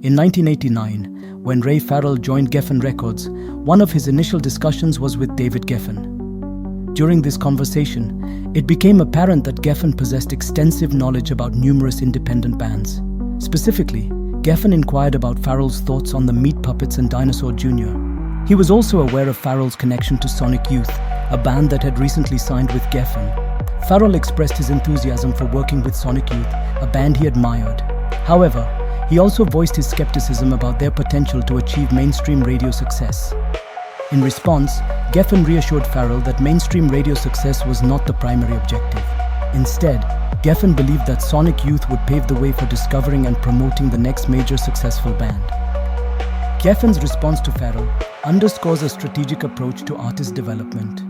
In 1989, when Ray Farrell joined Geffen Records, one of his initial discussions was with David Geffen. During this conversation, it became apparent that Geffen possessed extensive knowledge about numerous independent bands. Specifically, Geffen inquired about Farrell's thoughts on the Meat Puppets and Dinosaur Jr. He was also aware of Farrell's connection to Sonic Youth, a band that had recently signed with Geffen. Farrell expressed his enthusiasm for working with Sonic Youth, a band he admired. However, he also voiced his skepticism about their potential to achieve mainstream radio success. In response, Geffen reassured Farrell that mainstream radio success was not the primary objective. Instead, Geffen believed that Sonic Youth would pave the way for discovering and promoting the next major successful band. Geffen's response to Farrell underscores a strategic approach to artist development.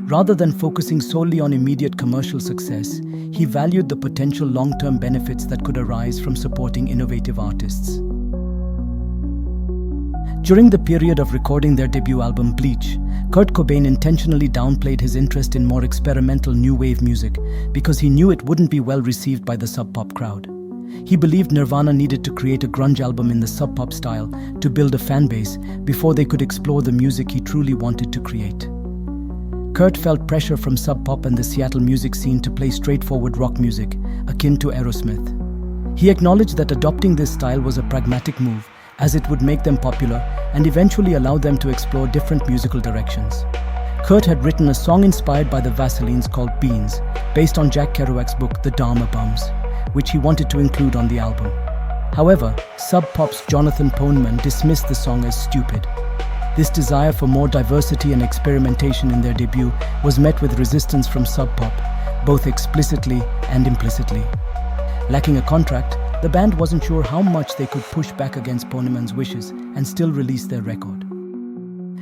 Rather than focusing solely on immediate commercial success, he valued the potential long-term benefits that could arise from supporting innovative artists. During the period of recording their debut album Bleach, Kurt Cobain intentionally downplayed his interest in more experimental new wave music because he knew it wouldn't be well received by the sub-pop crowd. He believed Nirvana needed to create a grunge album in the sub-pop style to build a fan base before they could explore the music he truly wanted to create. Kurt felt pressure from sub-pop and the Seattle music scene to play straightforward rock music, akin to Aerosmith. He acknowledged that adopting this style was a pragmatic move, as it would make them popular and eventually allow them to explore different musical directions. Kurt had written a song inspired by the Vaselines called Beans, based on Jack Kerouac's book The Dharma Bums, which he wanted to include on the album. However, Sub Pop's Jonathan Poneman dismissed the song as stupid. This desire for more diversity and experimentation in their debut was met with resistance from Sub Pop, both explicitly and implicitly. Lacking a contract, the band wasn't sure how much they could push back against Poneman's wishes and still release their record.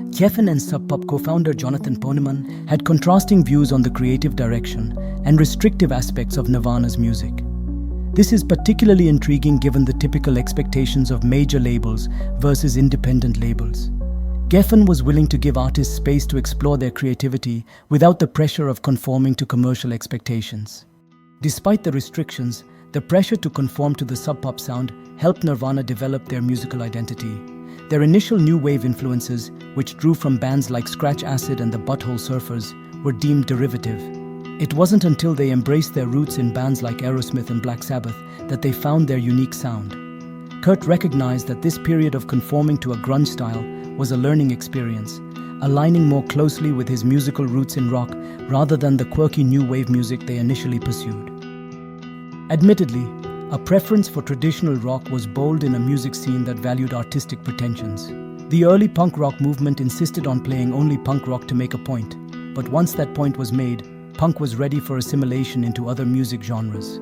Geffen and Sub Pop co-founder Jonathan Poneman had contrasting views on the creative direction and restrictive aspects of Nirvana's music. This is particularly intriguing given the typical expectations of major labels versus independent labels. Geffen was willing to give artists space to explore their creativity without the pressure of conforming to commercial expectations. Despite the restrictions, the pressure to conform to the sub-pop sound helped Nirvana develop their musical identity. Their initial new wave influences, which drew from bands like Scratch Acid and the Butthole Surfers, were deemed derivative. It wasn't until they embraced their roots in bands like Aerosmith and Black Sabbath that they found their unique sound. Kurt recognized that this period of conforming to a grunge style was a learning experience, aligning more closely with his musical roots in rock rather than the quirky new wave music they initially pursued. Admittedly, a preference for traditional rock was bold in a music scene that valued artistic pretensions. The early punk rock movement insisted on playing only punk rock to make a point, but once that point was made, punk was ready for assimilation into other music genres.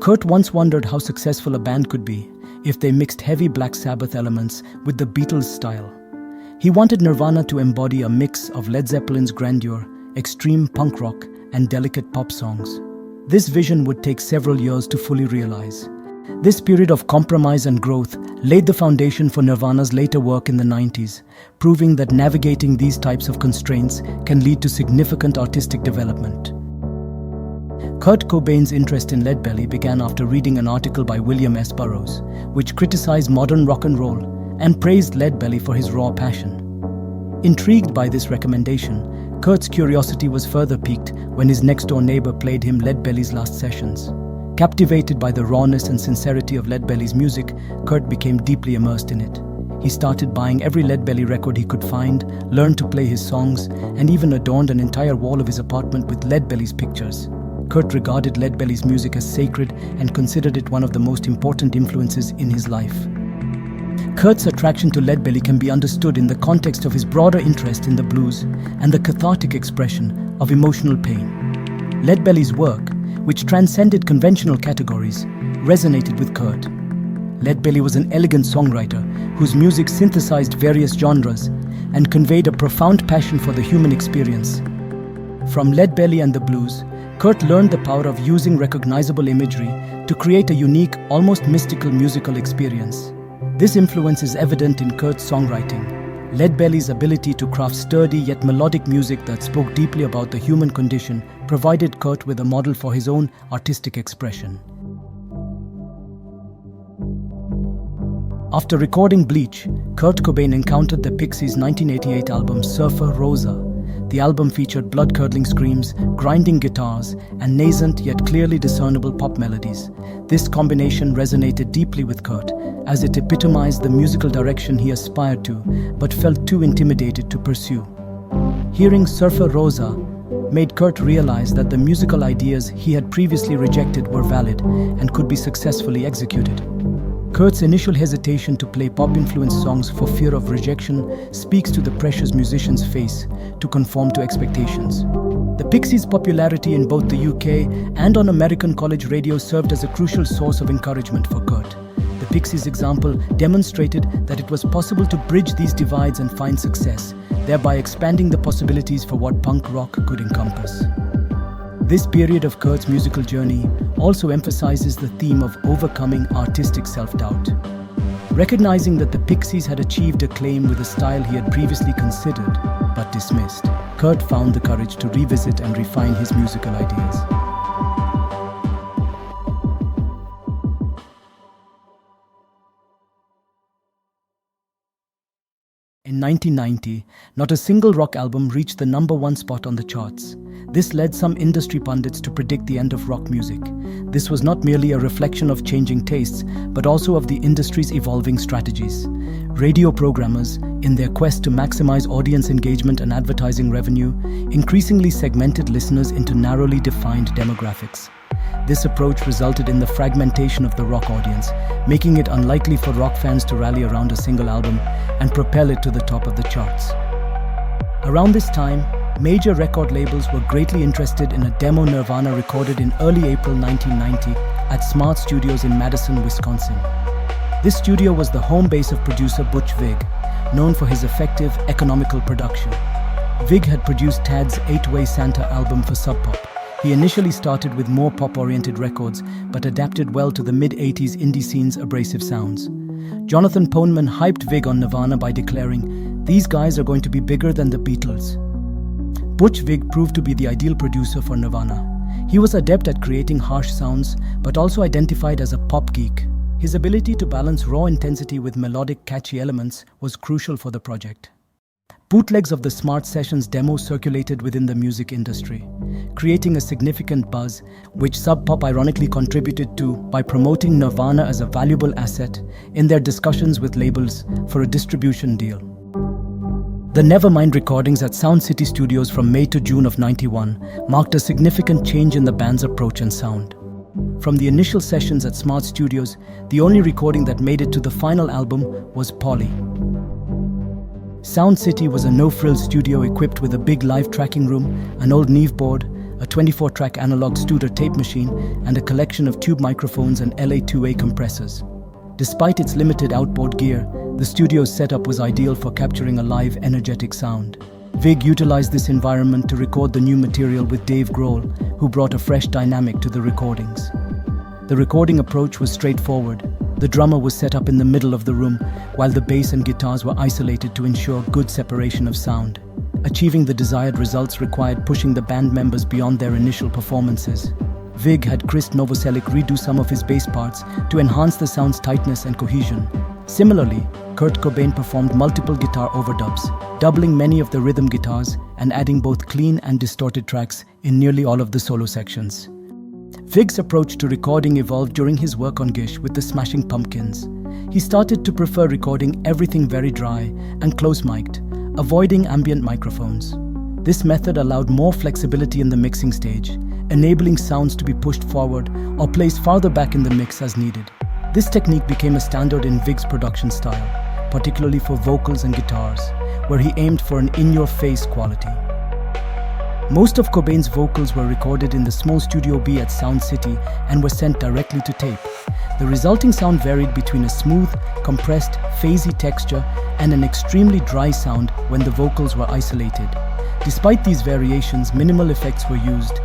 Kurt once wondered how successful a band could be if they mixed heavy Black Sabbath elements with the Beatles' style. He wanted Nirvana to embody a mix of Led Zeppelin's grandeur, extreme punk rock, and delicate pop songs. This vision would take several years to fully realize. This period of compromise and growth laid the foundation for Nirvana's later work in the 90s, proving that navigating these types of constraints can lead to significant artistic development. Kurt Cobain's interest in Leadbelly began after reading an article by William S. Burroughs, which criticized modern rock and roll and praised Leadbelly for his raw passion. Intrigued by this recommendation, Kurt's curiosity was further piqued when his next-door neighbor played him Leadbelly's last sessions. Captivated by the rawness and sincerity of Leadbelly's music, Kurt became deeply immersed in it. He started buying every Leadbelly record he could find, learned to play his songs, and even adorned an entire wall of his apartment with Leadbelly's pictures. Kurt regarded Leadbelly's music as sacred and considered it one of the most important influences in his life. Kurt's attraction to Leadbelly can be understood in the context of his broader interest in the blues and the cathartic expression of emotional pain. Leadbelly's work, which transcended conventional categories, resonated with Kurt. Leadbelly was an elegant songwriter whose music synthesized various genres and conveyed a profound passion for the human experience. From Leadbelly and the blues, Kurt learned the power of using recognizable imagery to create a unique, almost mystical musical experience. This influence is evident in Kurt's songwriting. Leadbelly's ability to craft sturdy yet melodic music that spoke deeply about the human condition provided Kurt with a model for his own artistic expression. After recording Bleach, Kurt Cobain encountered the Pixies' 1988 album Surfer Rosa. The album featured blood-curdling screams, grinding guitars, and nascent yet clearly discernible pop melodies. This combination resonated deeply with Kurt, as it epitomized the musical direction he aspired to, but felt too intimidated to pursue. Hearing Surfer Rosa made Kurt realize that the musical ideas he had previously rejected were valid and could be successfully executed. Kurt's initial hesitation to play pop-influenced songs for fear of rejection speaks to the pressures musicians face to conform to expectations. The Pixies' popularity in both the UK and on American college radio served as a crucial source of encouragement for Kurt. The Pixies' example demonstrated that it was possible to bridge these divides and find success, thereby expanding the possibilities for what punk rock could encompass. This period of Kurt's musical journey also emphasizes the theme of overcoming artistic self-doubt. Recognizing that the Pixies had achieved acclaim with a style he had previously considered but dismissed, Kurt found the courage to revisit and refine his musical ideas. In 1990, not a single rock album reached the #1 spot on the charts. This led some industry pundits to predict the end of rock music. This was not merely a reflection of changing tastes, but also of the industry's evolving strategies. Radio programmers, in their quest to maximize audience engagement and advertising revenue, increasingly segmented listeners into narrowly defined demographics. This approach resulted in the fragmentation of the rock audience, making it unlikely for rock fans to rally around a single album and propel it to the top of the charts. Around this time, major record labels were greatly interested in a demo Nirvana recorded in early April 1990 at Smart Studios in Madison, Wisconsin. This studio was the home base of producer Butch Vig, known for his effective, economical production. Vig had produced Tad's 8-Way Santa album for Sub Pop. He initially started with more pop-oriented records, but adapted well to the mid-80s indie scene's abrasive sounds. Jonathan Poneman hyped Vig on Nirvana by declaring, "These guys are going to be bigger than the Beatles." Butch Vig proved to be the ideal producer for Nirvana. He was adept at creating harsh sounds, but also identified as a pop geek. His ability to balance raw intensity with melodic, catchy elements was crucial for the project. Bootlegs of the Smart Sessions demo circulated within the music industry, creating a significant buzz, which Sub Pop ironically contributed to by promoting Nirvana as a valuable asset in their discussions with labels for a distribution deal. The Nevermind recordings at Sound City Studios from May to June of '91 marked a significant change in the band's approach and sound. From the initial sessions at Smart Studios, the only recording that made it to the final album was Polly. Sound City was a no-frills studio equipped with a big live tracking room, an old Neve board, a 24-track analog Studer tape machine, and a collection of tube microphones and LA2A compressors. Despite its limited outboard gear, the studio's setup was ideal for capturing a live, energetic sound. Vig utilized this environment to record the new material with Dave Grohl, who brought a fresh dynamic to the recordings. The recording approach was straightforward. The drummer was set up in the middle of the room, while the bass and guitars were isolated to ensure good separation of sound. Achieving the desired results required pushing the band members beyond their initial performances. Vig had Chris Novoselic redo some of his bass parts to enhance the sound's tightness and cohesion. Similarly, Kurt Cobain performed multiple guitar overdubs, doubling many of the rhythm guitars and adding both clean and distorted tracks in nearly all of the solo sections. Vig's approach to recording evolved during his work on Gish with the Smashing Pumpkins. He started to prefer recording everything very dry and close-mic'd, avoiding ambient microphones. This method allowed more flexibility in the mixing stage, enabling sounds to be pushed forward or placed farther back in the mix as needed. This technique became a standard in Vig's production style, particularly for vocals and guitars, where he aimed for an in-your-face quality. Most of Cobain's vocals were recorded in the small Studio B at Sound City and were sent directly to tape. The resulting sound varied between a smooth, compressed, phasey texture and an extremely dry sound when the vocals were isolated. Despite these variations, minimal effects were used.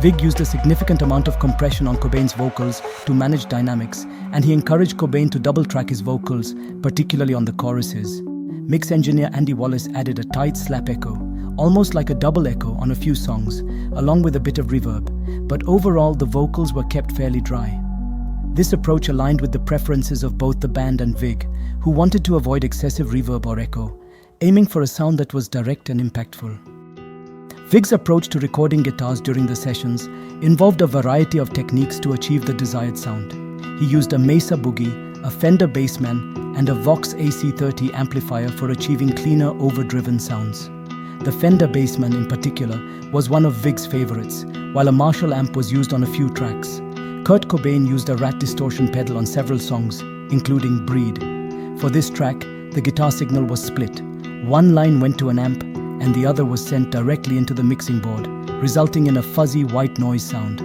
Vig used a significant amount of compression on Cobain's vocals to manage dynamics, and he encouraged Cobain to double-track his vocals, particularly on the choruses. Mix engineer Andy Wallace added a tight slap echo, almost like a double echo on a few songs, along with a bit of reverb, but overall the vocals were kept fairly dry. This approach aligned with the preferences of both the band and Vig, who wanted to avoid excessive reverb or echo, aiming for a sound that was direct and impactful. Vig's approach to recording guitars during the sessions involved a variety of techniques to achieve the desired sound. He used a Mesa Boogie, a Fender Bassman, and a Vox AC30 amplifier for achieving cleaner, overdriven sounds. The Fender Bassman in particular was one of Vig's favorites, while a Marshall amp was used on a few tracks. Kurt Cobain used a rat distortion pedal on several songs, including Breed. For this track, the guitar signal was split. One line went to an amp, and the other was sent directly into the mixing board, resulting in a fuzzy white noise sound.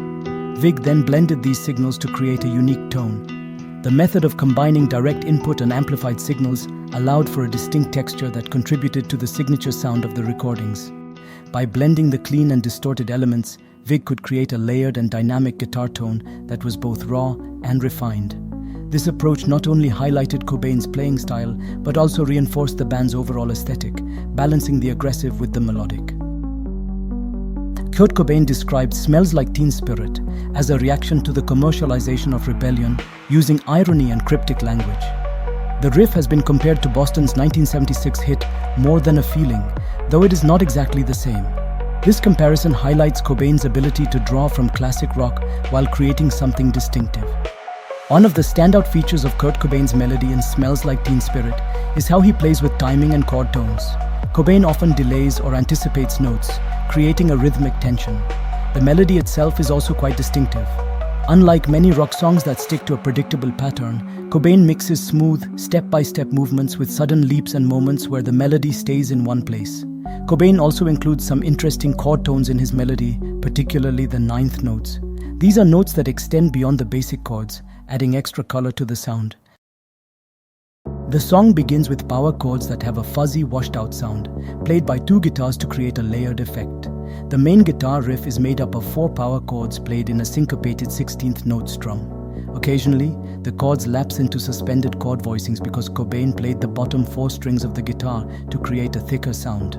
Vig then blended these signals to create a unique tone. The method of combining direct input and amplified signals allowed for a distinct texture that contributed to the signature sound of the recordings. By blending the clean and distorted elements, Vig could create a layered and dynamic guitar tone that was both raw and refined. This approach not only highlighted Cobain's playing style, but also reinforced the band's overall aesthetic, balancing the aggressive with the melodic. Kurt Cobain described Smells Like Teen Spirit as a reaction to the commercialization of rebellion, using irony and cryptic language. The riff has been compared to Boston's 1976 hit More Than a Feeling, though it is not exactly the same. This comparison highlights Cobain's ability to draw from classic rock while creating something distinctive. One of the standout features of Kurt Cobain's melody in Smells Like Teen Spirit is how he plays with timing and chord tones. Cobain often delays or anticipates notes, creating a rhythmic tension. The melody itself is also quite distinctive. Unlike many rock songs that stick to a predictable pattern, Cobain mixes smooth, step-by-step movements with sudden leaps and moments where the melody stays in one place. Cobain also includes some interesting chord tones in his melody, particularly the ninth notes. These are notes that extend beyond the basic chords, adding extra color to the sound. The song begins with power chords that have a fuzzy, washed-out sound, played by two guitars to create a layered effect. The main guitar riff is made up of 4 power chords played in a syncopated 16th note strum. Occasionally, the chords lapse into suspended chord voicings because Cobain played the bottom 4 strings of the guitar to create a thicker sound.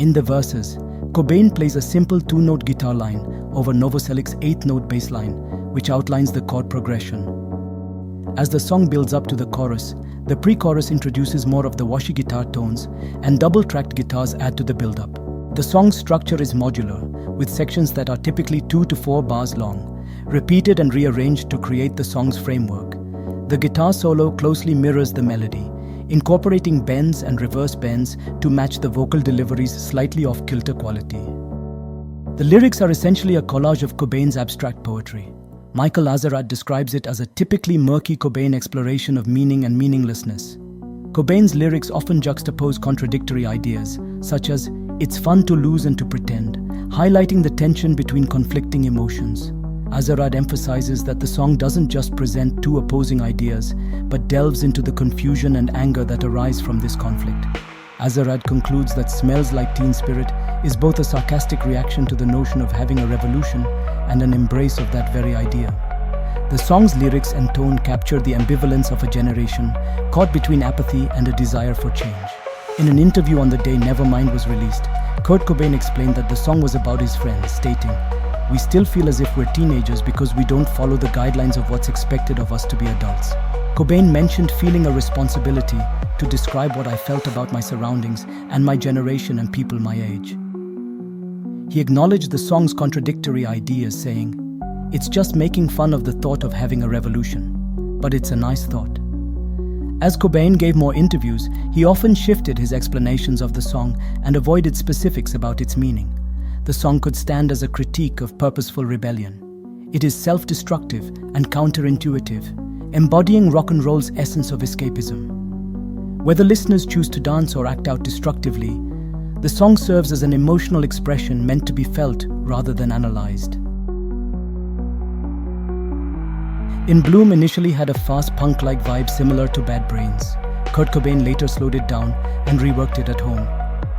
In the verses, Cobain plays a simple 2-note guitar line over Novoselic's 8-note bass line, which outlines the chord progression. As the song builds up to the chorus, the pre-chorus introduces more of the washy guitar tones, and double-tracked guitars add to the build-up. The song's structure is modular, with sections that are typically 2 to 4 bars long, repeated and rearranged to create the song's framework. The guitar solo closely mirrors the melody, incorporating bends and reverse bends to match the vocal delivery's slightly off-kilter quality. The lyrics are essentially a collage of Cobain's abstract poetry. Michael Azerrad describes it as a typically murky Cobain exploration of meaning and meaninglessness. Cobain's lyrics often juxtapose contradictory ideas, such as, "It's fun to lose and to pretend," highlighting the tension between conflicting emotions. Azerrad emphasizes that the song doesn't just present 2 opposing ideas, but delves into the confusion and anger that arise from this conflict. Azerrad concludes that Smells Like Teen Spirit is both a sarcastic reaction to the notion of having a revolution and an embrace of that very idea. The song's lyrics and tone capture the ambivalence of a generation caught between apathy and a desire for change. In an interview on the day Nevermind was released, Kurt Cobain explained that the song was about his friends, stating, "We still feel as if we're teenagers because we don't follow the guidelines of what's expected of us to be adults." Cobain mentioned feeling a responsibility to describe what I felt about my surroundings and my generation and people my age. He acknowledged the song's contradictory ideas, saying, "It's just making fun of the thought of having a revolution, but it's a nice thought." As Cobain gave more interviews, he often shifted his explanations of the song and avoided specifics about its meaning. The song could stand as a critique of purposeful rebellion. It is self-destructive and counterintuitive, embodying rock and roll's essence of escapism. Whether listeners choose to dance or act out destructively, the song serves as an emotional expression meant to be felt rather than analyzed. In Bloom initially had a fast punk-like vibe similar to Bad Brains. Kurt Cobain later slowed it down and reworked it at home.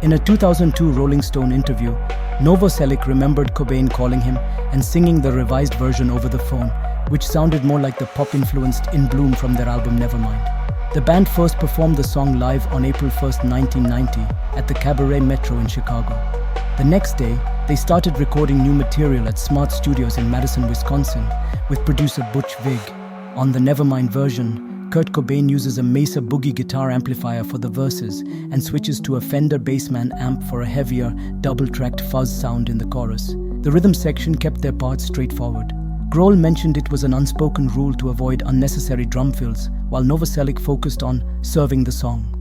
In a 2002 Rolling Stone interview, Novoselic remembered Cobain calling him and singing the revised version over the phone, which sounded more like the pop-influenced In Bloom from their album Nevermind. The band first performed the song live on April 1, 1990 at the Cabaret Metro in Chicago. The next day, They started recording new material at Smart Studios in Madison, Wisconsin, with producer Butch Vig. On the Nevermind version, Kurt Cobain uses a Mesa Boogie guitar amplifier for the verses and switches to a Fender Bassman amp for a heavier, double-tracked fuzz sound in the chorus. The rhythm section kept their parts straightforward. Grohl mentioned it was an unspoken rule to avoid unnecessary drum fills, while Novoselic focused on serving the song.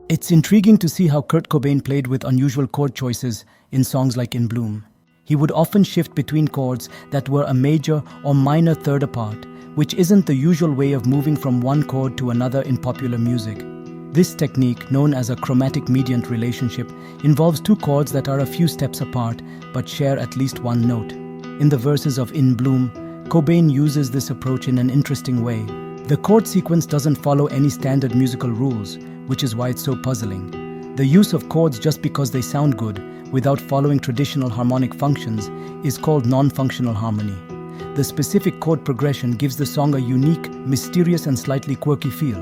It's intriguing to see how Kurt Cobain played with unusual chord choices in songs like In Bloom. He would often shift between chords that were a major or minor third apart, which isn't the usual way of moving from one chord to another in popular music. This technique, known as a chromatic mediant relationship, involves two chords that are a few steps apart but share at least one note. In the verses of In Bloom, Cobain uses this approach in an interesting way. The chord sequence doesn't follow any standard musical rules, which is why it's so puzzling. The use of chords just because they sound good, without following traditional harmonic functions, is called non-functional harmony. The specific chord progression gives the song a unique, mysterious and slightly quirky feel.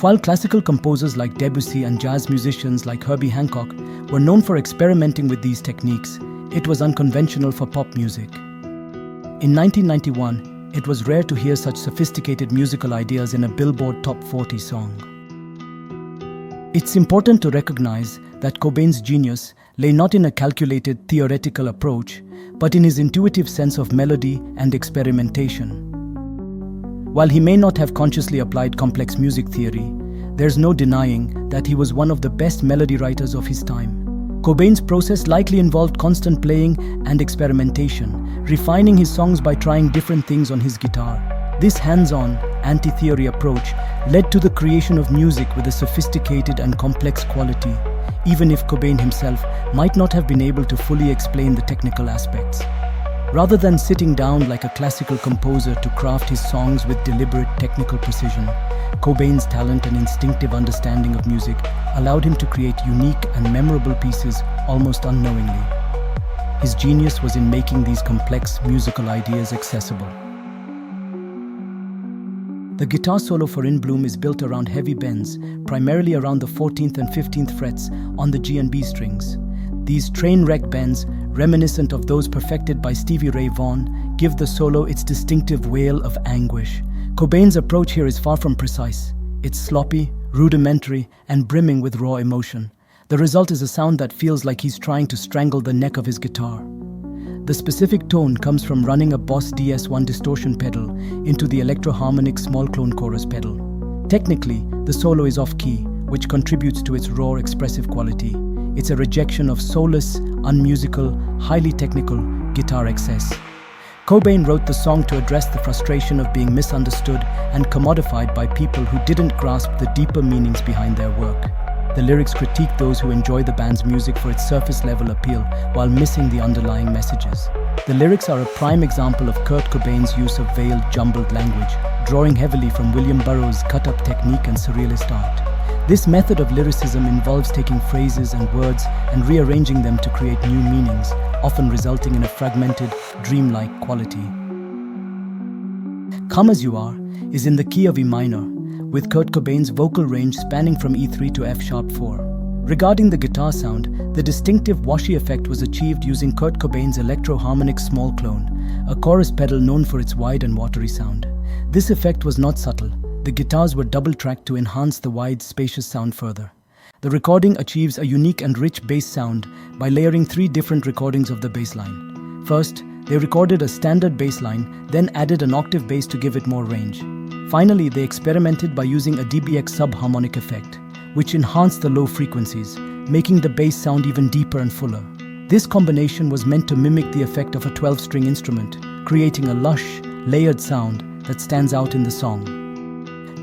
While classical composers like Debussy and jazz musicians like Herbie Hancock were known for experimenting with these techniques, it was unconventional for pop music. In 1991, it was rare to hear such sophisticated musical ideas in a Billboard Top 40 song. It's important to recognize that Cobain's genius lay not in a calculated theoretical approach, but in his intuitive sense of melody and experimentation. While he may not have consciously applied complex music theory, there's no denying that he was one of the best melody writers of his time. Cobain's process likely involved constant playing and experimentation, refining his songs by trying different things on his guitar. This hands-on, anti-theory approach led to the creation of music with a sophisticated and complex quality, even if Cobain himself might not have been able to fully explain the technical aspects. Rather than sitting down like a classical composer to craft his songs with deliberate technical precision, Cobain's talent and instinctive understanding of music allowed him to create unique and memorable pieces almost unknowingly. His genius was in making these complex musical ideas accessible. The guitar solo for In Bloom is built around heavy bends, primarily around the 14th and 15th frets on the G and B strings. These train wreck bends, reminiscent of those perfected by Stevie Ray Vaughan, give the solo its distinctive wail of anguish. Cobain's approach here is far from precise. It's sloppy, rudimentary, and brimming with raw emotion. The result is a sound that feels like he's trying to strangle the neck of his guitar. The specific tone comes from running a Boss DS1 distortion pedal into the electro-harmonic small clone chorus pedal. Technically, the solo is off-key, which contributes to its raw expressive quality. It's a rejection of soulless, unmusical, highly technical guitar excess. Cobain wrote the song to address the frustration of being misunderstood and commodified by people who didn't grasp the deeper meanings behind their work. The lyrics critique those who enjoy the band's music for its surface-level appeal while missing the underlying messages. The lyrics are a prime example of Kurt Cobain's use of veiled, jumbled language, drawing heavily from William Burroughs' cut-up technique and surrealist art. This method of lyricism involves taking phrases and words and rearranging them to create new meanings, often resulting in a fragmented, dreamlike quality. Come As You Are is in the key of E minor, with Kurt Cobain's vocal range spanning from E3 to F-sharp 4. Regarding the guitar sound, the distinctive washy effect was achieved using Kurt Cobain's electro-harmonic small clone, a chorus pedal known for its wide and watery sound. This effect was not subtle. The guitars were double-tracked to enhance the wide, spacious sound further. The recording achieves a unique and rich bass sound by layering 3 different recordings of the bass line. First, they recorded a standard bass line, then added an octave bass to give it more range. Finally, they experimented by using a dBx subharmonic effect, which enhanced the low frequencies, making the bass sound even deeper and fuller. This combination was meant to mimic the effect of a 12-string instrument, creating a lush, layered sound that stands out in the song.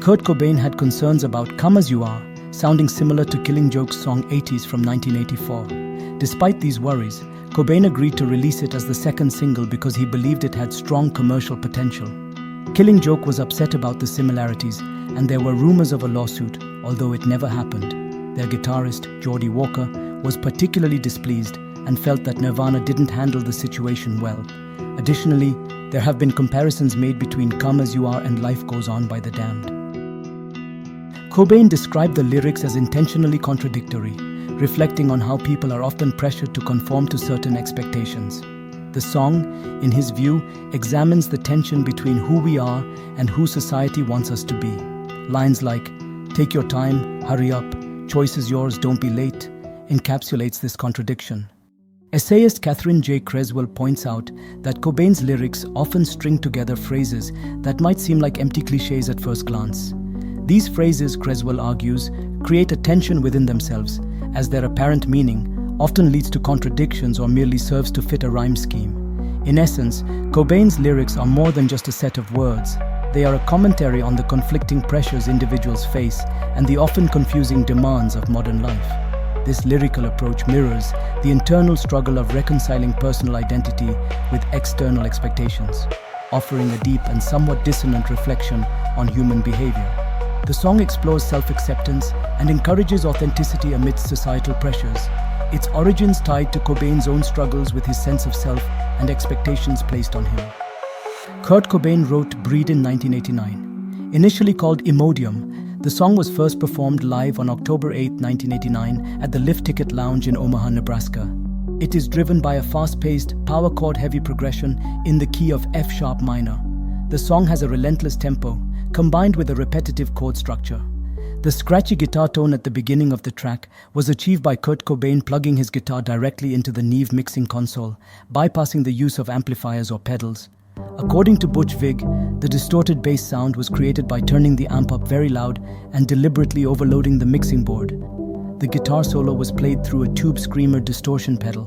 Kurt Cobain had concerns about Come As You Are, sounding similar to Killing Joke's song 80s from 1984. Despite these worries, Cobain agreed to release it as the second single because he believed it had strong commercial potential. Killing Joke was upset about the similarities, and there were rumors of a lawsuit, although it never happened. Their guitarist, Geordie Walker, was particularly displeased and felt that Nirvana didn't handle the situation well. Additionally, there have been comparisons made between Come As You Are and Life Goes On by The Damned. Cobain described the lyrics as intentionally contradictory, reflecting on how people are often pressured to conform to certain expectations. The song, in his view, examines the tension between who we are and who society wants us to be. Lines like, "Take your time, hurry up, choice is yours, don't be late," encapsulates this contradiction. Essayist Catherine J. Creswell points out that Cobain's lyrics often string together phrases that might seem like empty cliches at first glance. These phrases, Creswell argues, create a tension within themselves, as their apparent meaning often leads to contradictions or merely serves to fit a rhyme scheme. In essence, Cobain's lyrics are more than just a set of words. They are a commentary on the conflicting pressures individuals face and the often confusing demands of modern life. This lyrical approach mirrors the internal struggle of reconciling personal identity with external expectations, offering a deep and somewhat dissonant reflection on human behavior. The song explores self-acceptance and encourages authenticity amidst societal pressures, its origins tied to Cobain's own struggles with his sense of self and expectations placed on him. Kurt Cobain wrote Breed in 1989. Initially called Imodium, the song was first performed live on October 8, 1989 at the Lift Ticket Lounge in Omaha, Nebraska. It is driven by a fast-paced, power chord-heavy progression in the key of F-sharp minor. The song has a relentless tempo, combined with a repetitive chord structure. The scratchy guitar tone at the beginning of the track was achieved by Kurt Cobain plugging his guitar directly into the Neve mixing console, bypassing the use of amplifiers or pedals. According to Butch Vig, the distorted bass sound was created by turning the amp up very loud and deliberately overloading the mixing board. The guitar solo was played through a tube screamer distortion pedal.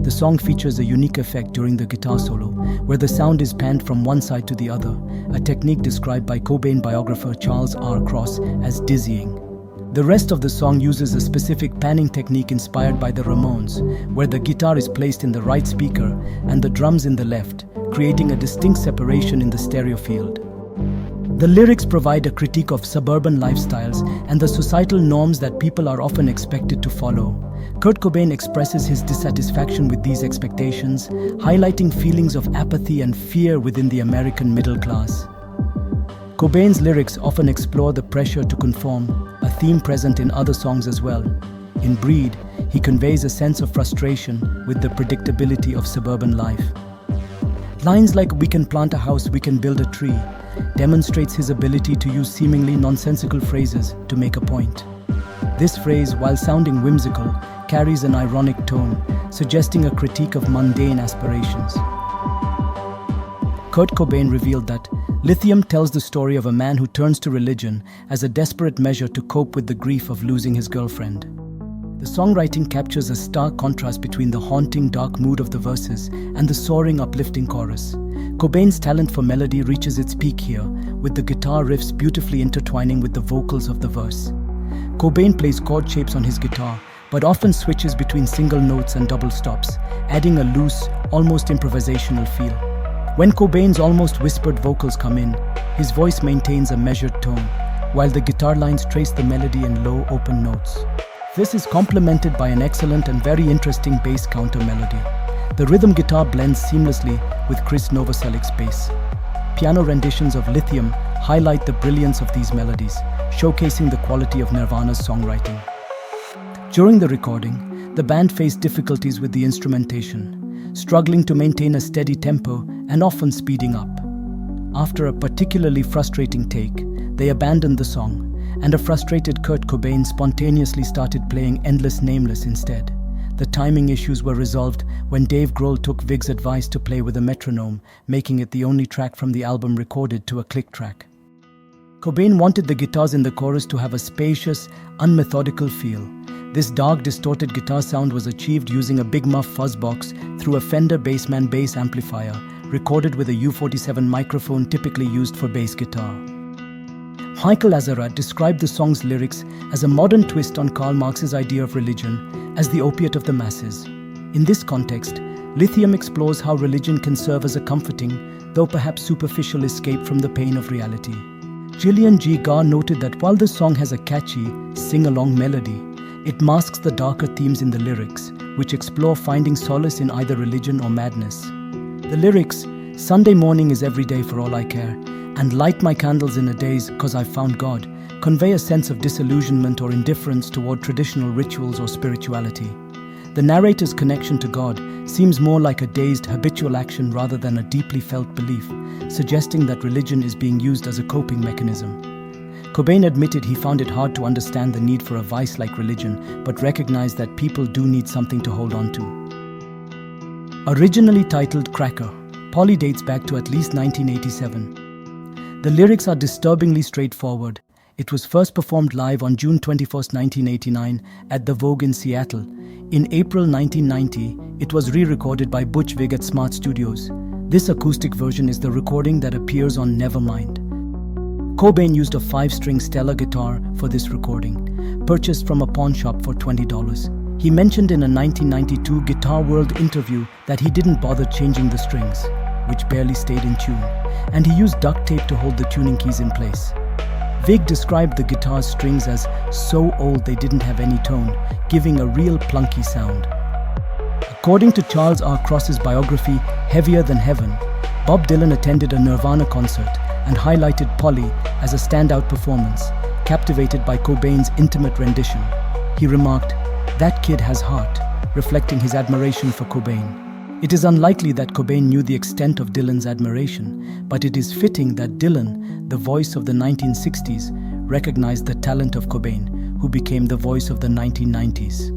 The song features a unique effect during the guitar solo, where the sound is panned from one side to the other, a technique described by Cobain biographer Charles R. Cross as dizzying. The rest of the song uses a specific panning technique inspired by the Ramones, where the guitar is placed in the right speaker and the drums in the left, creating a distinct separation in the stereo field. The lyrics provide a critique of suburban lifestyles and the societal norms that people are often expected to follow. Kurt Cobain expresses his dissatisfaction with these expectations, highlighting feelings of apathy and fear within the American middle class. Cobain's lyrics often explore the pressure to conform, a theme present in other songs as well. In Breed, he conveys a sense of frustration with the predictability of suburban life. Lines like "We can plant a house, we can build a tree" demonstrates his ability to use seemingly nonsensical phrases to make a point. This phrase, while sounding whimsical, carries an ironic tone, suggesting a critique of mundane aspirations. Kurt Cobain revealed that Lithium tells the story of a man who turns to religion as a desperate measure to cope with the grief of losing his girlfriend. The songwriting captures a stark contrast between the haunting, dark mood of the verses and the soaring, uplifting chorus. Cobain's talent for melody reaches its peak here, with the guitar riffs beautifully intertwining with the vocals of the verse. Cobain plays chord shapes on his guitar, but often switches between single notes and double stops, adding a loose, almost improvisational feel. When Cobain's almost whispered vocals come in, his voice maintains a measured tone, while the guitar lines trace the melody in low, open notes. This is complemented by an excellent and very interesting bass counter melody. The rhythm guitar blends seamlessly with Chris Novoselic's bass. Piano renditions of Lithium highlight the brilliance of these melodies, showcasing the quality of Nirvana's songwriting. During the recording, the band faced difficulties with the instrumentation, struggling to maintain a steady tempo and often speeding up. After a particularly frustrating take, they abandoned the song, and a frustrated Kurt Cobain spontaneously started playing endless Nameless instead. The timing issues were resolved when Dave Grohl took Vig's advice to play with a metronome, making it the only track from the album recorded to a click track. Cobain wanted the guitars in the chorus to have a spacious, unmethodical feel. This dark, distorted guitar sound was achieved using a Big Muff fuzz box through a Fender Bassman bass amplifier, recorded with a U47 microphone typically used for bass guitar. Michael Azerrad described the song's lyrics as a modern twist on Karl Marx's idea of religion as the opiate of the masses. In this context, Lithium explores how religion can serve as a comforting, though perhaps superficial, escape from the pain of reality. Gillian G. Garr noted that while the song has a catchy, sing-along melody, it masks the darker themes in the lyrics, which explore finding solace in either religion or madness. The lyrics, "Sunday morning is every day for all I care," and "light my candles in a daze 'cause I've found God," convey a sense of disillusionment or indifference toward traditional rituals or spirituality. The narrator's connection to God seems more like a dazed, habitual action rather than a deeply felt belief, suggesting that religion is being used as a coping mechanism. Cobain admitted he found it hard to understand the need for a vice like religion, but recognized that people do need something to hold on to. Originally titled Cracker, Polly dates back to at least 1987. The lyrics are disturbingly straightforward. It was first performed live on June 21, 1989 at the Vogue in Seattle. In April 1990, it was re-recorded by Butch Vig at Smart Studios. This acoustic version is the recording that appears on Nevermind. Cobain used a 5-string Stella guitar for this recording, purchased from a pawn shop for $20. He mentioned in a 1992 Guitar World interview that he didn't bother changing the strings, which barely stayed in tune, and he used duct tape to hold the tuning keys in place. Vig described the guitar's strings as so old they didn't have any tone, giving a real plunky sound. According to Charles R. Cross's biography, Heavier Than Heaven, Bob Dylan attended a Nirvana concert and highlighted Polly as a standout performance, captivated by Cobain's intimate rendition. He remarked, "That kid has heart," reflecting his admiration for Cobain. It is unlikely that Cobain knew the extent of Dylan's admiration, but it is fitting that Dylan, the voice of the 1960s, recognized the talent of Cobain, who became the voice of the 1990s.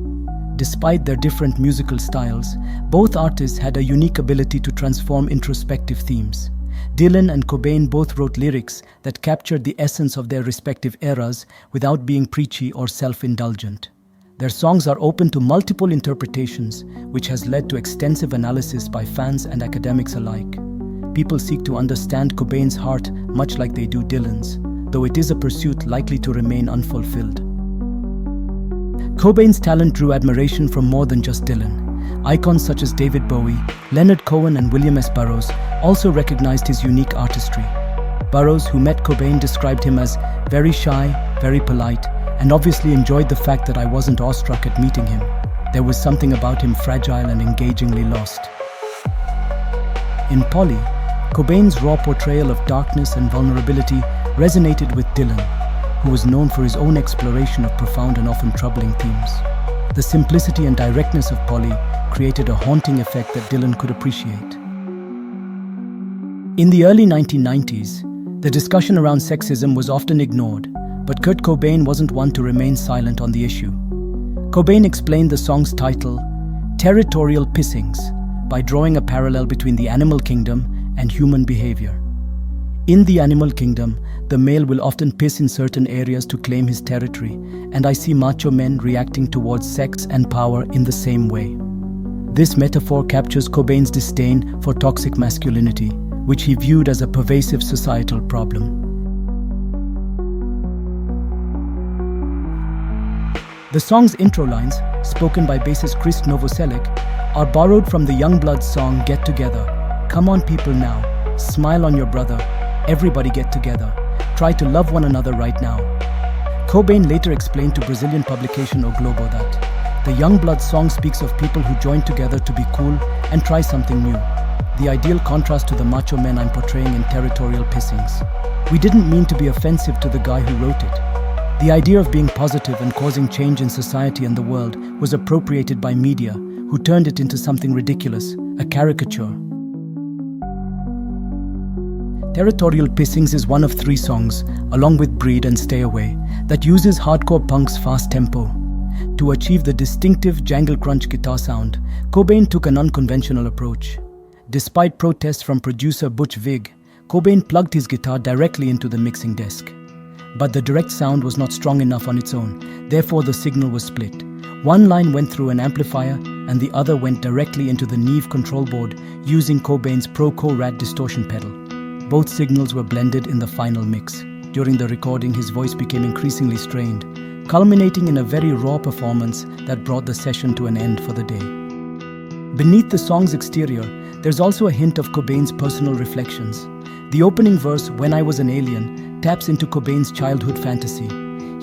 Despite their different musical styles, both artists had a unique ability to transform introspective themes. Dylan and Cobain both wrote lyrics that captured the essence of their respective eras without being preachy or self-indulgent. Their songs are open to multiple interpretations, which has led to extensive analysis by fans and academics alike. People seek to understand Cobain's heart much like they do Dylan's, though it is a pursuit likely to remain unfulfilled. Cobain's talent drew admiration from more than just Dylan. Icons such as David Bowie, Leonard Cohen, and William S. Burroughs also recognized his unique artistry. Burroughs, who met Cobain, described him as very shy, very polite, and obviously enjoyed the fact that I wasn't awestruck at meeting him. There was something about him fragile and engagingly lost. In Polly, Cobain's raw portrayal of darkness and vulnerability resonated with Dylan, who was known for his own exploration of profound and often troubling themes. The simplicity and directness of Polly created a haunting effect that Dylan could appreciate. In the early 1990s, the discussion around sexism was often ignored, but Kurt Cobain wasn't one to remain silent on the issue. Cobain explained the song's title, Territorial Pissings, by drawing a parallel between the animal kingdom and human behavior. In the animal kingdom, the male will often piss in certain areas to claim his territory, and I see macho men reacting towards sex and power in the same way. This metaphor captures Cobain's disdain for toxic masculinity, which he viewed as a pervasive societal problem. The song's intro lines, spoken by bassist Chris Novoselic, are borrowed from the Youngbloods song Get Together. Come on people now, smile on your brother, everybody get together, try to love one another right now. Cobain later explained to Brazilian publication O Globo that the Youngbloods song speaks of people who join together to be cool and try something new, the ideal contrast to the macho men I'm portraying in Territorial Pissings. We didn't mean to be offensive to the guy who wrote it. The idea of being positive and causing change in society and the world was appropriated by media, who turned it into something ridiculous, a caricature. Territorial Pissings is one of 3 songs, along with Breed and Stay Away, that uses hardcore punk's fast tempo. To achieve the distinctive jangle crunch guitar sound, Cobain took an unconventional approach. Despite protests from producer Butch Vig, Cobain plugged his guitar directly into the mixing desk. But the direct sound was not strong enough on its own, therefore the signal was split. One line went through an amplifier and the other went directly into the Neve control board using Cobain's Pro-Co-Rad distortion pedal. Both signals were blended in the final mix. During the recording, his voice became increasingly strained, culminating in a very raw performance that brought the session to an end for the day. Beneath the song's exterior, there's also a hint of Cobain's personal reflections. The opening verse, When I Was an Alien, taps into Cobain's childhood fantasy.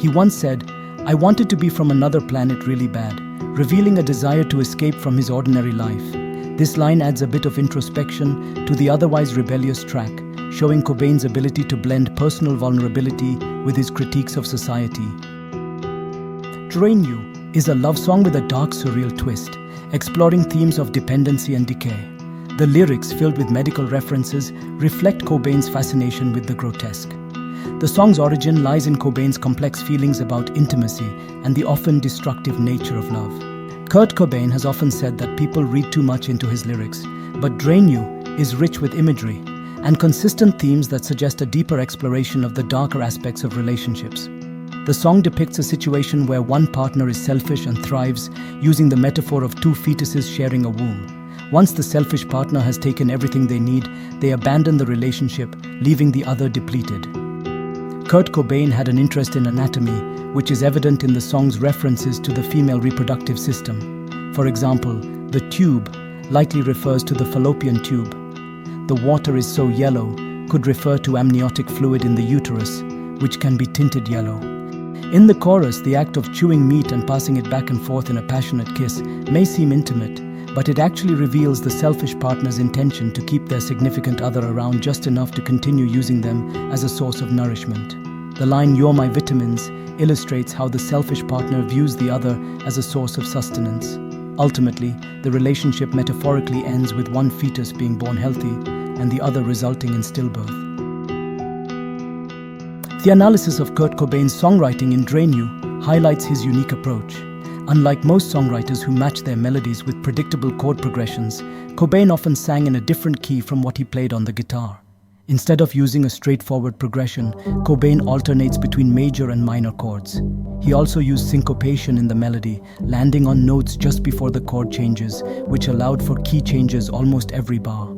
He once said, I wanted to be from another planet really bad, revealing a desire to escape from his ordinary life. This line adds a bit of introspection to the otherwise rebellious track, showing Cobain's ability to blend personal vulnerability with his critiques of society. Drain You is a love song with a dark, surreal twist, exploring themes of dependency and decay. The lyrics, filled with medical references, reflect Cobain's fascination with the grotesque. The song's origin lies in Cobain's complex feelings about intimacy and the often destructive nature of love. Kurt Cobain has often said that people read too much into his lyrics, but Drain You is rich with imagery and consistent themes that suggest a deeper exploration of the darker aspects of relationships. The song depicts a situation where one partner is selfish and thrives, using the metaphor of two fetuses sharing a womb. Once the selfish partner has taken everything they need, they abandon the relationship, leaving the other depleted. Kurt Cobain had an interest in anatomy, which is evident in the song's references to the female reproductive system. For example, the tube likely refers to the fallopian tube. The water is so yellow could refer to amniotic fluid in the uterus, which can be tinted yellow. In the chorus, the act of chewing meat and passing it back and forth in a passionate kiss may seem intimate, but it actually reveals the selfish partner's intention to keep their significant other around just enough to continue using them as a source of nourishment. The line "You're my vitamins" illustrates how the selfish partner views the other as a source of sustenance. Ultimately, the relationship metaphorically ends with one fetus being born healthy and the other resulting in stillbirth. The analysis of Kurt Cobain's songwriting in Drain You highlights his unique approach. Unlike most songwriters who match their melodies with predictable chord progressions, Cobain often sang in a different key from what he played on the guitar. Instead of using a straightforward progression, Cobain alternates between major and minor chords. He also used syncopation in the melody, landing on notes just before the chord changes, which allowed for key changes almost every bar.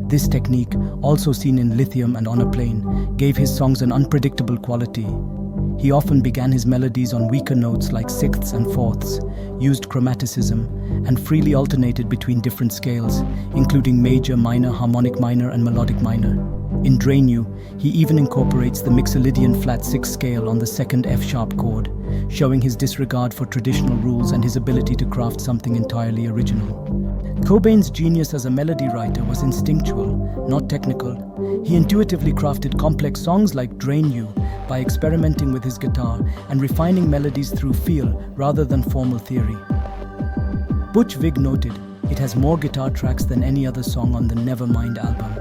This technique, also seen in Lithium and On a Plane, gave his songs an unpredictable quality. He often began his melodies on weaker notes like sixths and fourths, used chromaticism, and freely alternated between different scales, including major, minor, harmonic minor, and melodic minor. In Drain You, he even incorporates the Mixolydian flat 6 scale on the second F-sharp chord, showing his disregard for traditional rules and his ability to craft something entirely original. Cobain's genius as a melody writer was instinctual, not technical. He intuitively crafted complex songs like Drain You by experimenting with his guitar and refining melodies through feel rather than formal theory. Butch Vig noted, "It has more guitar tracks than any other song on the Nevermind album.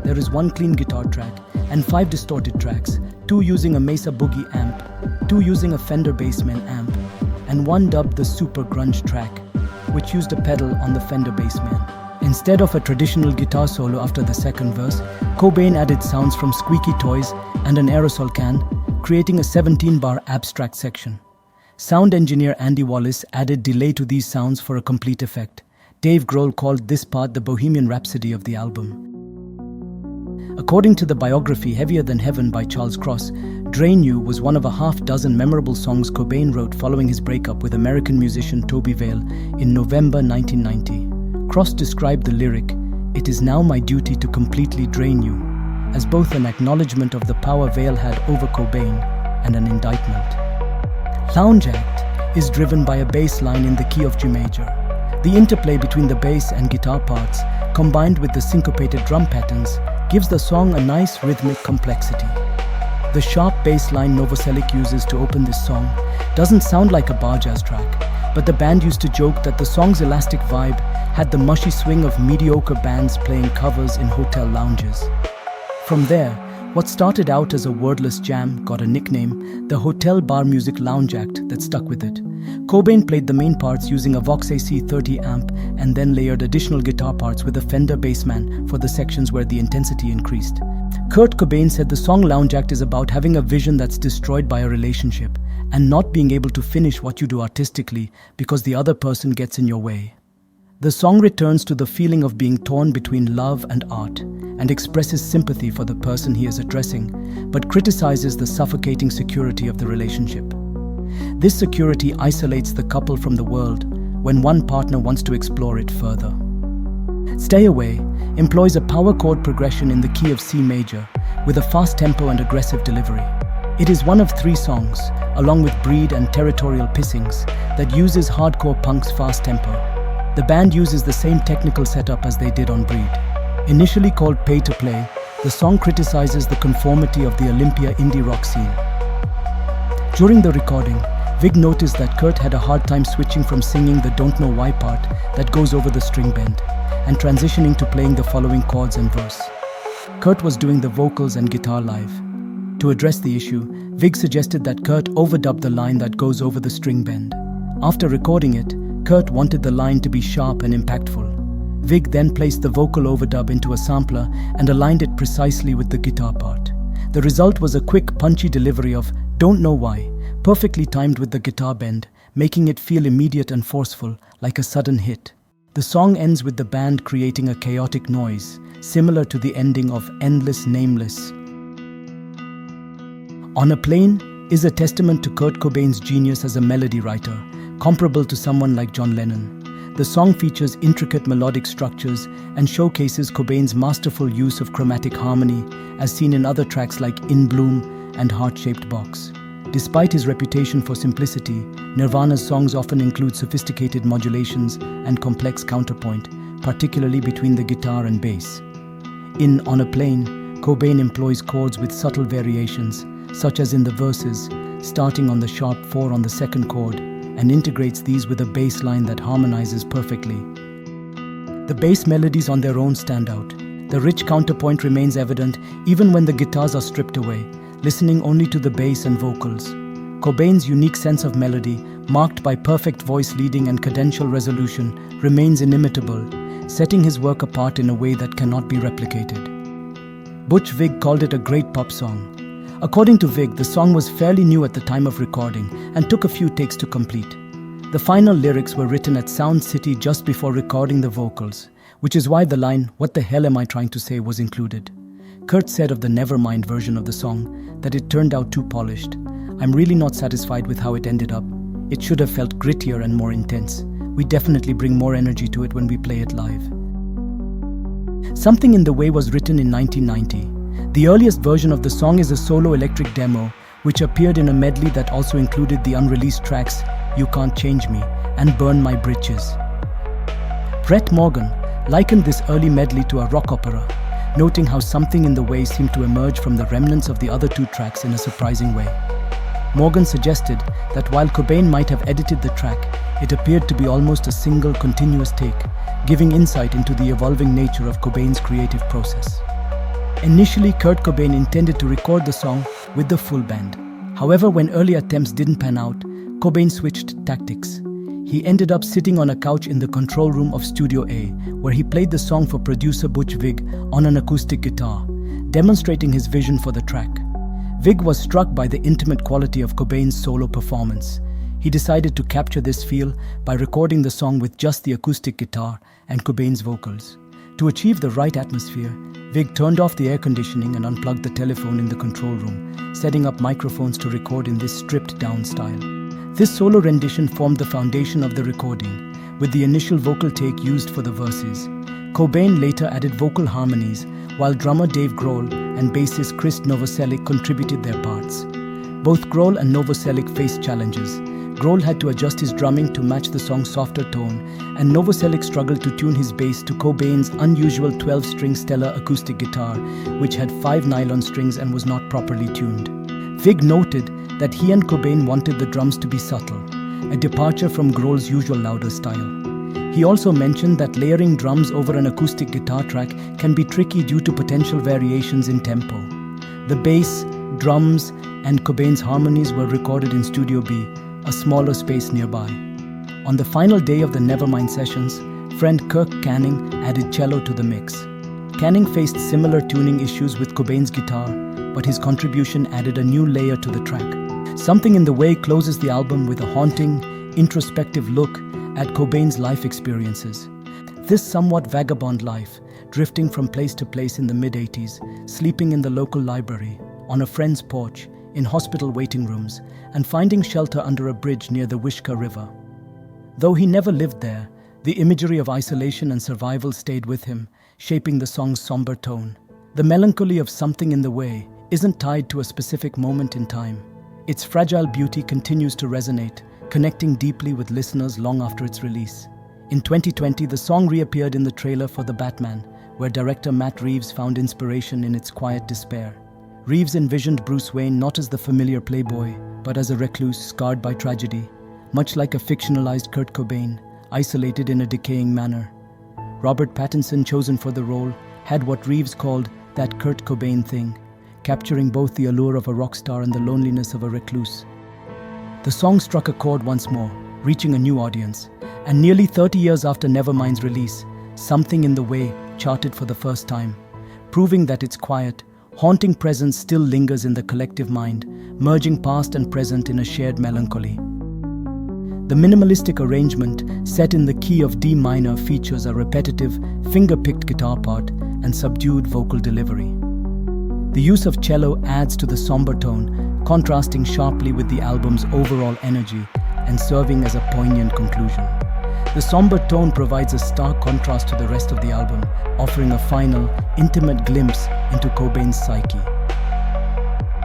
There is one clean guitar track and 5 distorted tracks, 2 using a Mesa Boogie amp, 2 using a Fender Bassman amp, and 1 dubbed the Super Grunge track, which used a pedal on the Fender Bassman." Instead of a traditional guitar solo after the second verse, Cobain added sounds from squeaky toys and an aerosol can, creating a 17-bar abstract section. Sound engineer Andy Wallace added delay to these sounds for a complete effect. Dave Grohl called this part the Bohemian Rhapsody of the album. According to the biography Heavier Than Heaven by Charles Cross, Drain You was one of a half-dozen memorable songs Cobain wrote following his breakup with American musician Toby Vale in November 1990. Cross described the lyric, "It is now my duty to completely drain you," as both an acknowledgement of the power Vale had over Cobain and an indictment. Lounge Act is driven by a bass line in the key of G major. The interplay between the bass and guitar parts, combined with the syncopated drum patterns, gives the song a nice rhythmic complexity. The sharp bass line Novoselic uses to open this song doesn't sound like a bar jazz track, but the band used to joke that the song's elastic vibe had the mushy swing of mediocre bands playing covers in hotel lounges. From there, what started out as a wordless jam got a nickname, the Hotel Bar Music Lounge Act, that stuck with it. Cobain played the main parts using a Vox AC30 amp and then layered additional guitar parts with a Fender Bassman for the sections where the intensity increased. Kurt Cobain said the song Lounge Act is about having a vision that's destroyed by a relationship and not being able to finish what you do artistically because the other person gets in your way. The song returns to the feeling of being torn between love and art and expresses sympathy for the person he is addressing, but criticizes the suffocating security of the relationship. This security isolates the couple from the world when one partner wants to explore it further. Stay Away employs a power chord progression in the key of C major with a fast tempo and aggressive delivery. It is one of 3 songs, along with Breed and Territorial Pissings, that uses hardcore punk's fast tempo. The band uses the same technical setup as they did on Breed. Initially called Pay to Play, The song criticizes the conformity of the Olympia indie rock scene. During the recording, Vig noticed that Kurt had a hard time switching from singing the "Don't Know Why" part that goes over the string bend and transitioning to playing the following chords and verse. Kurt was doing the vocals and guitar live. To address the issue, Vig suggested that Kurt overdub the line that goes over the string bend. After recording it, Kurt wanted the line to be sharp and impactful. Vig then placed the vocal overdub into a sampler and aligned it precisely with the guitar part. The result was a quick, punchy delivery of "Don't Know Why," perfectly timed with the guitar bend, making it feel immediate and forceful, like a sudden hit. The song ends with the band creating a chaotic noise, similar to the ending of endless Nameless. On a Plane is a testament to Kurt Cobain's genius as a melody writer, comparable to someone like John Lennon. The song features intricate melodic structures and showcases Cobain's masterful use of chromatic harmony, as seen in other tracks like In Bloom and Heart-Shaped Box. Despite his reputation for simplicity, Nirvana's songs often include sophisticated modulations and complex counterpoint, particularly between the guitar and bass. In On a Plane, Cobain employs chords with subtle variations, such as in the verses, starting on the sharp 4 on the second chord, and integrates these with a bass line that harmonizes perfectly. The bass melodies on their own stand out. The rich counterpoint remains evident even when the guitars are stripped away, listening only to the bass and vocals. Cobain's unique sense of melody, marked by perfect voice leading and cadential resolution, remains inimitable, setting his work apart in a way that cannot be replicated. Butch Vig called it a great pop song. According to Vig, the song was fairly new at the time of recording and took a few takes to complete. The final lyrics were written at Sound City just before recording the vocals, which is why the line, "What the hell am I trying to say?" was included. Kurt said of the Nevermind version of the song that it turned out too polished. "I'm really not satisfied with how it ended up. It should have felt grittier and more intense. We definitely bring more energy to it when we play it live." Something in the Way was written in 1990. The earliest version of the song is a solo electric demo, which appeared in a medley that also included the unreleased tracks You Can't Change Me and Burn My Britches. Brett Morgan likened this early medley to a rock opera, noting how Something in the Way seemed to emerge from the remnants of the other two tracks in a surprising way. Morgan suggested that while Cobain might have edited the track, it appeared to be almost a single continuous take, giving insight into the evolving nature of Cobain's creative process. Initially, Kurt Cobain intended to record the song with the full band. However, when early attempts didn't pan out, Cobain switched tactics. He ended up sitting on a couch in the control room of Studio A, where he played the song for producer Butch Vig on an acoustic guitar, demonstrating his vision for the track. Vig was struck by the intimate quality of Cobain's solo performance. He decided to capture this feel by recording the song with just the acoustic guitar and Cobain's vocals. To achieve the right atmosphere, Vig turned off the air conditioning and unplugged the telephone in the control room, setting up microphones to record in this stripped-down style. This solo rendition formed the foundation of the recording, with the initial vocal take used for the verses. Cobain later added vocal harmonies, while drummer Dave Grohl and bassist Chris Novoselic contributed their parts. Both Grohl and Novoselic faced challenges. Grohl had to adjust his drumming to match the song's softer tone, and Novoselic struggled to tune his bass to Cobain's unusual 12-string Stellar acoustic guitar, which had 5 nylon strings and was not properly tuned. Vig noted that he and Cobain wanted the drums to be subtle, a departure from Grohl's usual louder style. He also mentioned that layering drums over an acoustic guitar track can be tricky due to potential variations in tempo. The bass, drums, and Cobain's harmonies were recorded in Studio B, a smaller space nearby. On the final day of the Nevermind sessions, friend Kirk Canning added cello to the mix. Canning faced similar tuning issues with Cobain's guitar, but his contribution added a new layer to the track. Something in the Way closes the album with a haunting, introspective look at Cobain's life experiences. This somewhat vagabond life, drifting from place to place in the mid-80s, sleeping in the local library, on a friend's porch, in hospital waiting rooms, and finding shelter under a bridge near the Wishkah River. Though he never lived there, the imagery of isolation and survival stayed with him, shaping the song's somber tone. The melancholy of Something in the Way isn't tied to a specific moment in time. Its fragile beauty continues to resonate, connecting deeply with listeners long after its release. In 2020, the song reappeared in the trailer for The Batman, where director Matt Reeves found inspiration in its quiet despair. Reeves envisioned Bruce Wayne not as the familiar playboy, but as a recluse scarred by tragedy, much like a fictionalized Kurt Cobain, isolated in a decaying manor. Robert Pattinson, chosen for the role, had what Reeves called that Kurt Cobain thing, capturing both the allure of a rock star and the loneliness of a recluse. The song struck a chord once more, reaching a new audience, and nearly 30 years after Nevermind's release, Something in the Way charted for the first time, proving that its quiet, haunting presence still lingers in the collective mind, merging past and present in a shared melancholy. The minimalistic arrangement, set in the key of D minor, features a repetitive, finger-picked guitar part and subdued vocal delivery. The use of cello adds to the somber tone, contrasting sharply with the album's overall energy and serving as a poignant conclusion. The somber tone provides a stark contrast to the rest of the album, offering a final, intimate glimpse into Cobain's psyche.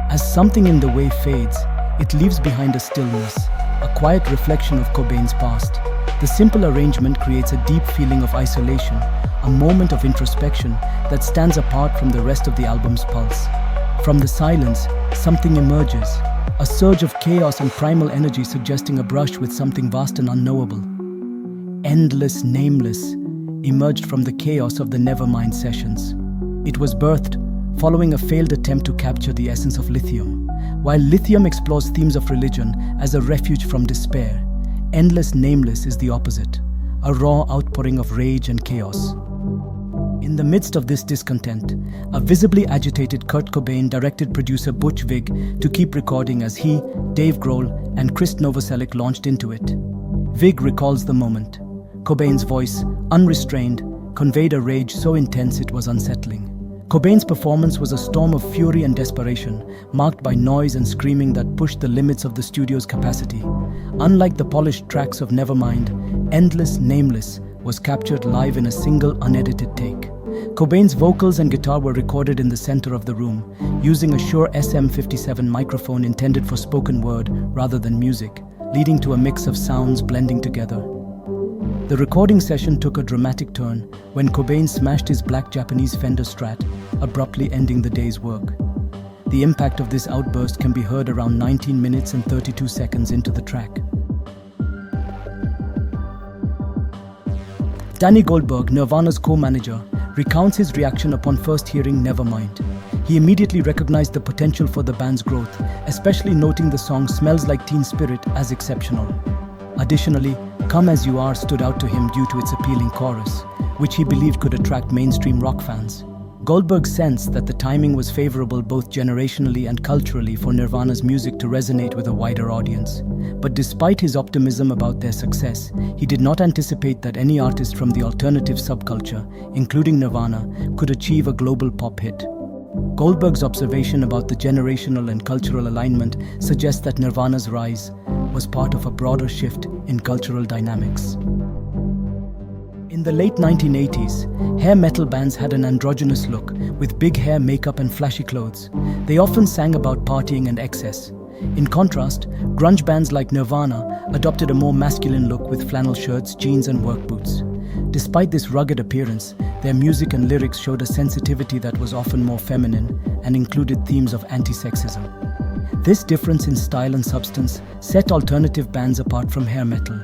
As Something in the Way fades, it leaves behind a stillness, a quiet reflection of Cobain's past. The simple arrangement creates a deep feeling of isolation, a moment of introspection that stands apart from the rest of the album's pulse. From the silence, something emerges, a surge of chaos and primal energy suggesting a brush with something vast and unknowable. Endless, Nameless emerged from the chaos of the Nevermind sessions. It was birthed following a failed attempt to capture the essence of Lithium. While Lithium explores themes of religion as a refuge from despair, Endless, Nameless is the opposite, a raw outpouring of rage and chaos. In the midst of this discontent, a visibly agitated Kurt Cobain directed producer Butch Vig to keep recording as he, Dave Grohl, and Chris Novoselic launched into it. Vig recalls the moment. Cobain's voice, unrestrained, conveyed a rage so intense it was unsettling. Cobain's performance was a storm of fury and desperation, marked by noise and screaming that pushed the limits of the studio's capacity. Unlike the polished tracks of Nevermind, Endless, Nameless was captured live in a single unedited take. Cobain's vocals and guitar were recorded in the center of the room, using a Shure SM57 microphone intended for spoken word rather than music, leading to a mix of sounds blending together. The recording session took a dramatic turn when Cobain smashed his black Japanese Fender Strat, abruptly ending the day's work. The impact of this outburst can be heard around 19 minutes and 32 seconds into the track. Danny Goldberg, Nirvana's co-manager, recounts his reaction upon first hearing Nevermind. He immediately recognized the potential for the band's growth, especially noting the song Smells Like Teen Spirit as exceptional. Additionally, Come As You Are stood out to him due to its appealing chorus, which he believed could attract mainstream rock fans. Goldberg sensed that the timing was favorable both generationally and culturally for Nirvana's music to resonate with a wider audience. But despite his optimism about their success, he did not anticipate that any artist from the alternative subculture, including Nirvana, could achieve a global pop hit. Goldberg's observation about the generational and cultural alignment suggests that Nirvana's rise was part of a broader shift in cultural dynamics. In the late 1980s, hair metal bands had an androgynous look, with big hair, makeup and flashy clothes. They often sang about partying and excess. In contrast, grunge bands like Nirvana adopted a more masculine look with flannel shirts, jeans and work boots. Despite this rugged appearance, their music and lyrics showed a sensitivity that was often more feminine and included themes of anti-sexism. This difference in style and substance set alternative bands apart from hair metal.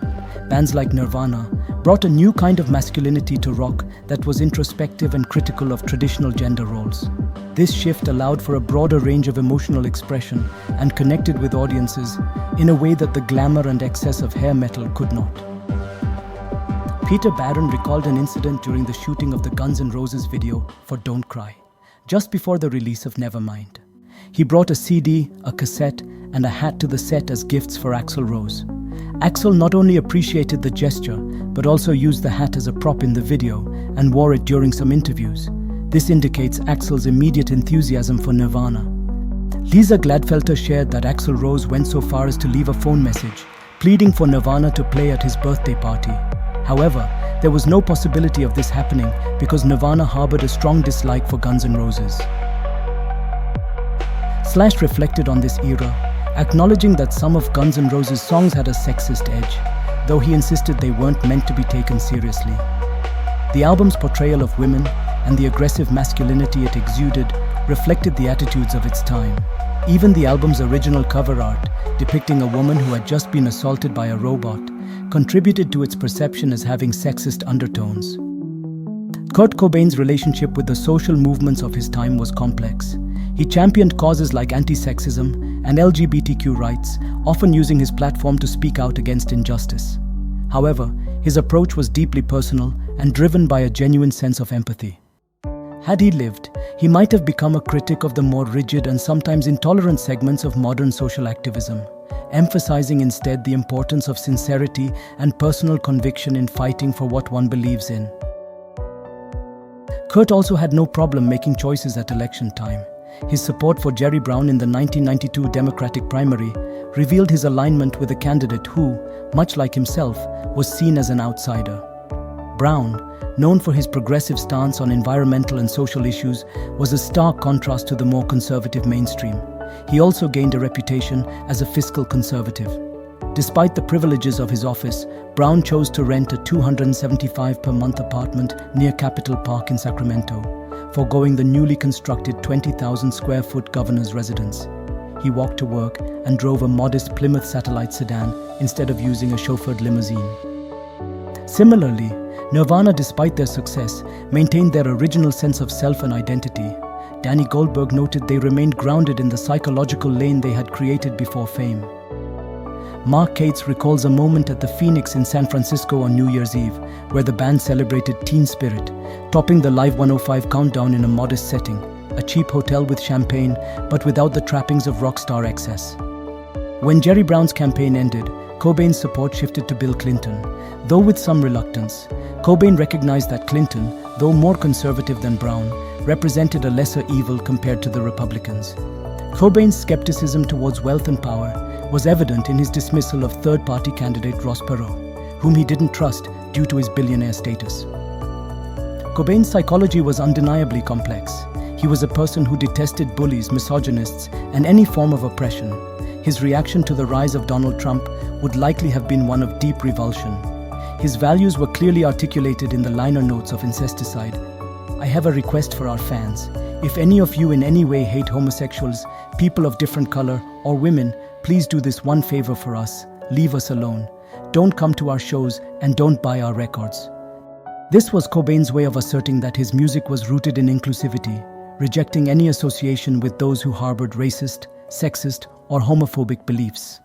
Bands like Nirvana brought a new kind of masculinity to rock that was introspective and critical of traditional gender roles. This shift allowed for a broader range of emotional expression and connected with audiences in a way that the glamour and excess of hair metal could not. Peter Barron recalled an incident during the shooting of the Guns N' Roses video for Don't Cry, just before the release of Nevermind. He brought a CD, a cassette, and a hat to the set as gifts for Axl Rose. Axl not only appreciated the gesture, but also used the hat as a prop in the video and wore it during some interviews. This indicates Axl's immediate enthusiasm for Nirvana. Lisa Gladfelter shared that Axl Rose went so far as to leave a phone message, pleading for Nirvana to play at his birthday party. However, there was no possibility of this happening because Nirvana harbored a strong dislike for Guns N' Roses. Slash reflected on this era, acknowledging that some of Guns N' Roses' songs had a sexist edge, though he insisted they weren't meant to be taken seriously. The album's portrayal of women, and the aggressive masculinity it exuded reflected the attitudes of its time. Even the album's original cover art, depicting a woman who had just been assaulted by a robot, contributed to its perception as having sexist undertones. Kurt Cobain's relationship with the social movements of his time was complex. He championed causes like anti-sexism and LGBTQ rights, often using his platform to speak out against injustice. However, his approach was deeply personal and driven by a genuine sense of empathy. Had he lived, he might have become a critic of the more rigid and sometimes intolerant segments of modern social activism, emphasizing instead the importance of sincerity and personal conviction in fighting for what one believes in. Kurt also had no problem making choices at election time. His support for Jerry Brown in the 1992 Democratic primary revealed his alignment with a candidate who, much like himself, was seen as an outsider. Brown, known for his progressive stance on environmental and social issues, was a stark contrast to the more conservative mainstream. He also gained a reputation as a fiscal conservative. Despite the privileges of his office, Brown chose to rent a $275 per month apartment near Capitol Park in Sacramento, foregoing the newly constructed 20,000 square foot governor's residence. He walked to work and drove a modest Plymouth Satellite sedan instead of using a chauffeured limousine. Similarly, Nirvana, despite their success, maintained their original sense of self and identity. Danny Goldberg noted they remained grounded in the psychological lane they had created before fame. Mark Cates recalls a moment at the Phoenix in San Francisco on New Year's Eve, where the band celebrated teen spirit, topping the Live 105 countdown in a modest setting, a cheap hotel with champagne, but without the trappings of rock star excess. When Jerry Brown's campaign ended, Cobain's support shifted to Bill Clinton. Though with some reluctance, Cobain recognized that Clinton, though more conservative than Brown, represented a lesser evil compared to the Republicans. Cobain's skepticism towards wealth and power was evident in his dismissal of third-party candidate Ross Perot, whom he didn't trust due to his billionaire status. Cobain's psychology was undeniably complex. He was a person who detested bullies, misogynists, and any form of oppression. His reaction to the rise of Donald Trump would likely have been one of deep revulsion. His values were clearly articulated in the liner notes of Incesticide. "I have a request for our fans. If any of you in any way hate homosexuals, people of different color, or women, please do this one favor for us. Leave us alone. Don't come to our shows and don't buy our records." This was Cobain's way of asserting that his music was rooted in inclusivity, rejecting any association with those who harbored racist, sexist, or homophobic beliefs.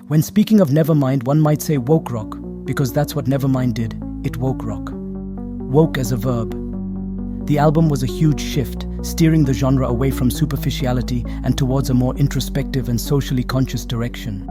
When speaking of Nevermind, one might say woke rock, because that's what Nevermind did. It woke rock. Woke as a verb. The album was a huge shift, steering the genre away from superficiality and towards a more introspective and socially conscious direction.